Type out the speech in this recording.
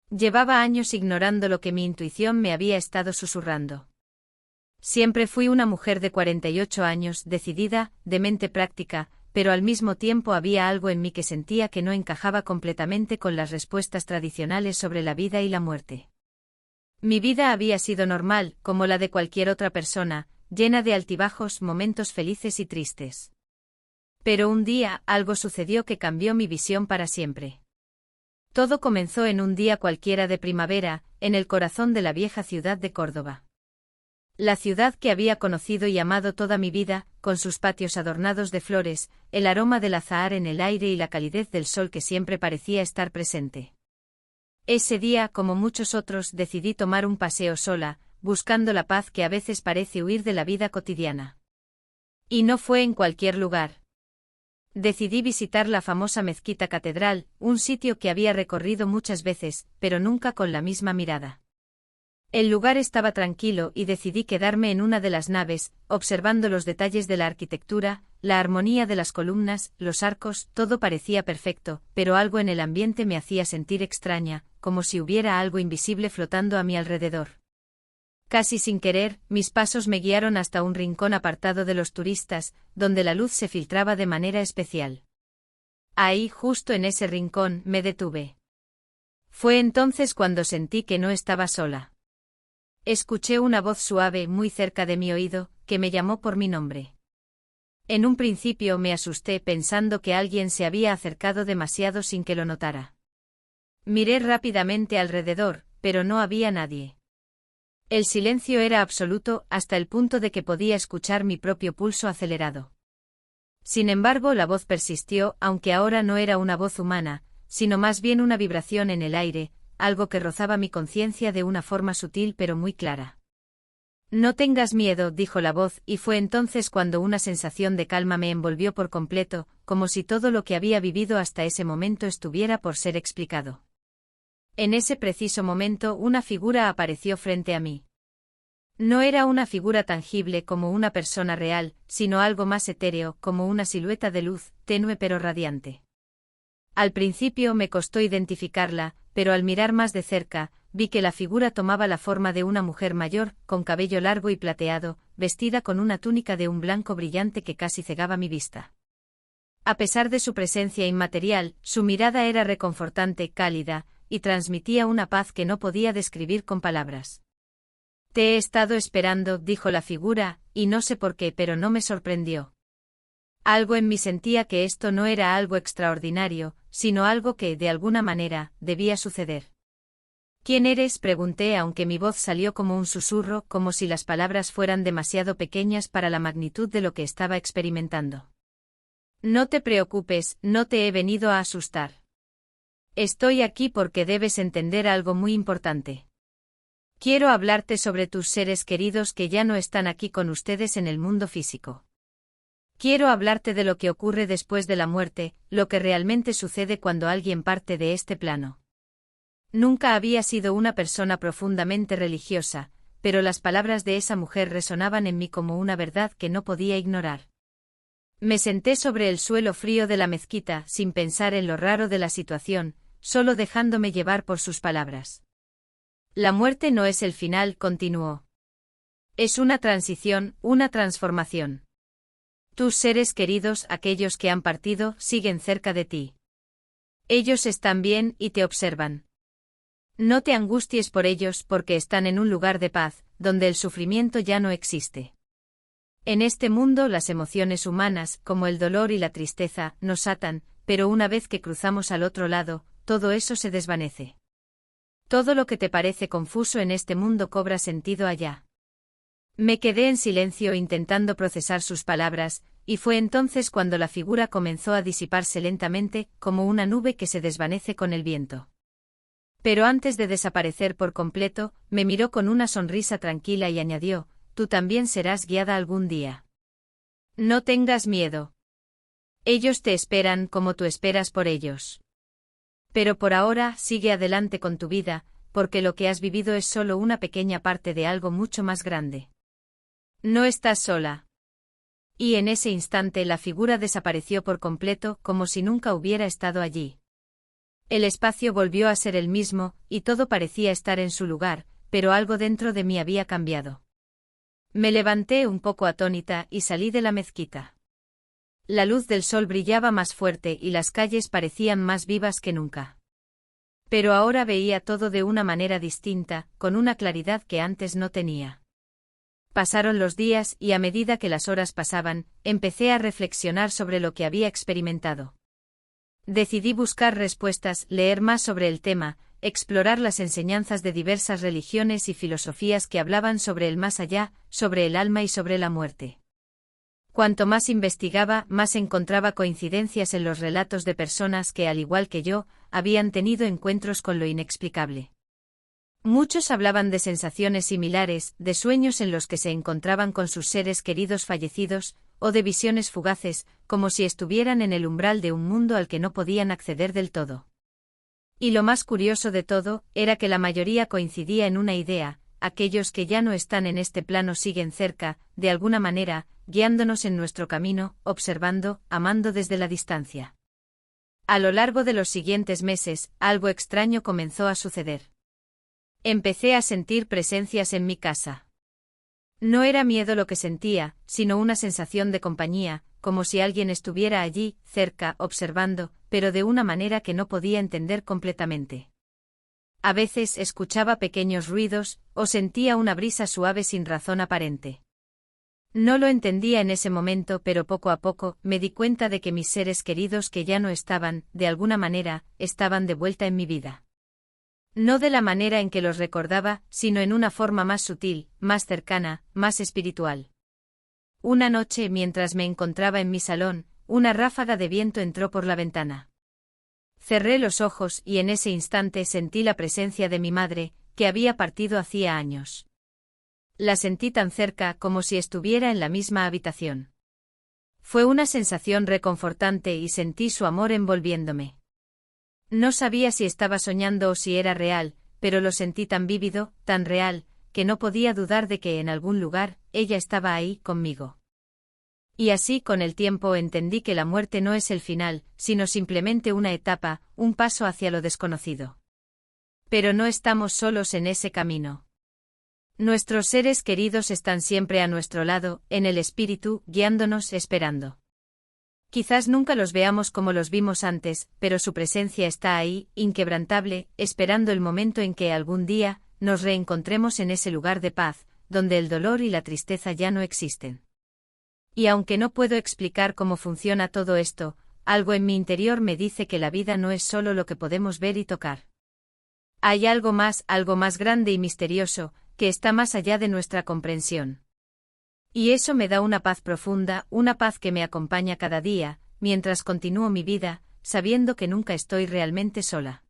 Llevaba años ignorando lo que mi intuición me había estado susurrando. Siempre fui una mujer de 48 años, decidida, de mente práctica, pero al mismo tiempo había algo en mí que sentía que no encajaba completamente con las respuestas tradicionales sobre la vida y la muerte. Mi vida había sido normal, como la de cualquier otra persona, llena de altibajos, momentos felices y tristes. Pero un día, algo sucedió que cambió mi visión para siempre. Todo comenzó en un día cualquiera de primavera, en el corazón de la vieja ciudad de Córdoba. La ciudad que había conocido y amado toda mi vida, con sus patios adornados de flores, el aroma del azahar en el aire y la calidez del sol que siempre parecía estar presente. Ese día, como muchos otros, decidí tomar un paseo sola, buscando la paz que a veces parece huir de la vida cotidiana. Y no fue en cualquier lugar. Decidí visitar la famosa mezquita catedral, un sitio que había recorrido muchas veces, pero nunca con la misma mirada. El lugar estaba tranquilo y decidí quedarme en una de las naves, observando los detalles de la arquitectura, la armonía de las columnas, los arcos, todo parecía perfecto, pero algo en el ambiente me hacía sentir extraña, como si hubiera algo invisible flotando a mi alrededor. Casi sin querer, mis pasos me guiaron hasta un rincón apartado de los turistas, donde la luz se filtraba de manera especial. Ahí, justo en ese rincón, me detuve. Fue entonces cuando sentí que no estaba sola. Escuché una voz suave muy cerca de mi oído, que me llamó por mi nombre. En un principio me asusté pensando que alguien se había acercado demasiado sin que lo notara. Miré rápidamente alrededor, pero no había nadie. El silencio era absoluto hasta el punto de que podía escuchar mi propio pulso acelerado. Sin embargo, la voz persistió, aunque ahora no era una voz humana, sino más bien una vibración en el aire, algo que rozaba mi conciencia de una forma sutil pero muy clara. No tengas miedo, dijo la voz, y fue entonces cuando una sensación de calma me envolvió por completo, como si todo lo que había vivido hasta ese momento estuviera por ser explicado. En ese preciso momento una figura apareció frente a mí. No era una figura tangible como una persona real, sino algo más etéreo, como una silueta de luz, tenue pero radiante. Al principio me costó identificarla, pero al mirar más de cerca, vi que la figura tomaba la forma de una mujer mayor, con cabello largo y plateado, vestida con una túnica de un blanco brillante que casi cegaba mi vista. A pesar de su presencia inmaterial, su mirada era reconfortante, cálida, y transmitía una paz que no podía describir con palabras. Te he estado esperando, dijo la figura, y no sé por qué, pero no me sorprendió. Algo en mí sentía que esto no era algo extraordinario, sino algo que, de alguna manera, debía suceder. ¿Quién eres?, pregunté, aunque mi voz salió como un susurro, como si las palabras fueran demasiado pequeñas para la magnitud de lo que estaba experimentando. No te preocupes, no te he venido a asustar. Estoy aquí porque debes entender algo muy importante. Quiero hablarte sobre tus seres queridos que ya no están aquí con ustedes en el mundo físico. Quiero hablarte de lo que ocurre después de la muerte, lo que realmente sucede cuando alguien parte de este plano. Nunca había sido una persona profundamente religiosa, pero las palabras de esa mujer resonaban en mí como una verdad que no podía ignorar. Me senté sobre el suelo frío de la mezquita, sin pensar en lo raro de la situación, solo dejándome llevar por sus palabras. La muerte no es el final, continuó. Es una transición, una transformación. Tus seres queridos, aquellos que han partido, siguen cerca de ti. Ellos están bien y te observan. No te angusties por ellos porque están en un lugar de paz, donde el sufrimiento ya no existe. En este mundo las emociones humanas, como el dolor y la tristeza, nos atan, pero una vez que cruzamos al otro lado, todo eso se desvanece. Todo lo que te parece confuso en este mundo cobra sentido allá. Me quedé en silencio intentando procesar sus palabras, y fue entonces cuando la figura comenzó a disiparse lentamente, como una nube que se desvanece con el viento. Pero antes de desaparecer por completo, me miró con una sonrisa tranquila y añadió, tú también serás guiada algún día. No tengas miedo. Ellos te esperan como tú esperas por ellos. Pero por ahora, sigue adelante con tu vida, porque lo que has vivido es solo una pequeña parte de algo mucho más grande. No estás sola. Y en ese instante la figura desapareció por completo, como si nunca hubiera estado allí. El espacio volvió a ser el mismo, y todo parecía estar en su lugar, pero algo dentro de mí había cambiado. Me levanté un poco atónita y salí de la mezquita. La luz del sol brillaba más fuerte y las calles parecían más vivas que nunca. Pero ahora veía todo de una manera distinta, con una claridad que antes no tenía. Pasaron los días y a medida que las horas pasaban, empecé a reflexionar sobre lo que había experimentado. Decidí buscar respuestas, leer más sobre el tema, explorar las enseñanzas de diversas religiones y filosofías que hablaban sobre el más allá, sobre el alma y sobre la muerte. Cuanto más investigaba, más encontraba coincidencias en los relatos de personas que, al igual que yo, habían tenido encuentros con lo inexplicable. Muchos hablaban de sensaciones similares, de sueños en los que se encontraban con sus seres queridos fallecidos, o de visiones fugaces, como si estuvieran en el umbral de un mundo al que no podían acceder del todo. Y lo más curioso de todo, era que la mayoría coincidía en una idea: aquellos que ya no están en este plano siguen cerca, de alguna manera, guiándonos en nuestro camino, observando, amando desde la distancia. A lo largo de los siguientes meses, algo extraño comenzó a suceder. Empecé a sentir presencias en mi casa. No era miedo lo que sentía, sino una sensación de compañía, como si alguien estuviera allí, cerca, observando, pero de una manera que no podía entender completamente. A veces escuchaba pequeños ruidos, o sentía una brisa suave sin razón aparente. No lo entendía en ese momento, pero poco a poco me di cuenta de que mis seres queridos que ya no estaban, de alguna manera, estaban de vuelta en mi vida. No de la manera en que los recordaba, sino en una forma más sutil, más cercana, más espiritual. Una noche, mientras me encontraba en mi salón, una ráfaga de viento entró por la ventana. Cerré los ojos y en ese instante sentí la presencia de mi madre, que había partido hacía años. La sentí tan cerca como si estuviera en la misma habitación. Fue una sensación reconfortante y sentí su amor envolviéndome. No sabía si estaba soñando o si era real, pero lo sentí tan vívido, tan real, que no podía dudar de que en algún lugar, ella estaba ahí, conmigo. Y así con el tiempo entendí que la muerte no es el final, sino simplemente una etapa, un paso hacia lo desconocido. Pero no estamos solos en ese camino. Nuestros seres queridos están siempre a nuestro lado, en el espíritu, guiándonos, esperando. Quizás nunca los veamos como los vimos antes, pero su presencia está ahí, inquebrantable, esperando el momento en que algún día nos reencontremos en ese lugar de paz, donde el dolor y la tristeza ya no existen. Y aunque no puedo explicar cómo funciona todo esto, algo en mi interior me dice que la vida no es solo lo que podemos ver y tocar. Hay algo más grande y misterioso, que está más allá de nuestra comprensión. Y eso me da una paz profunda, una paz que me acompaña cada día, mientras continúo mi vida, sabiendo que nunca estoy realmente sola.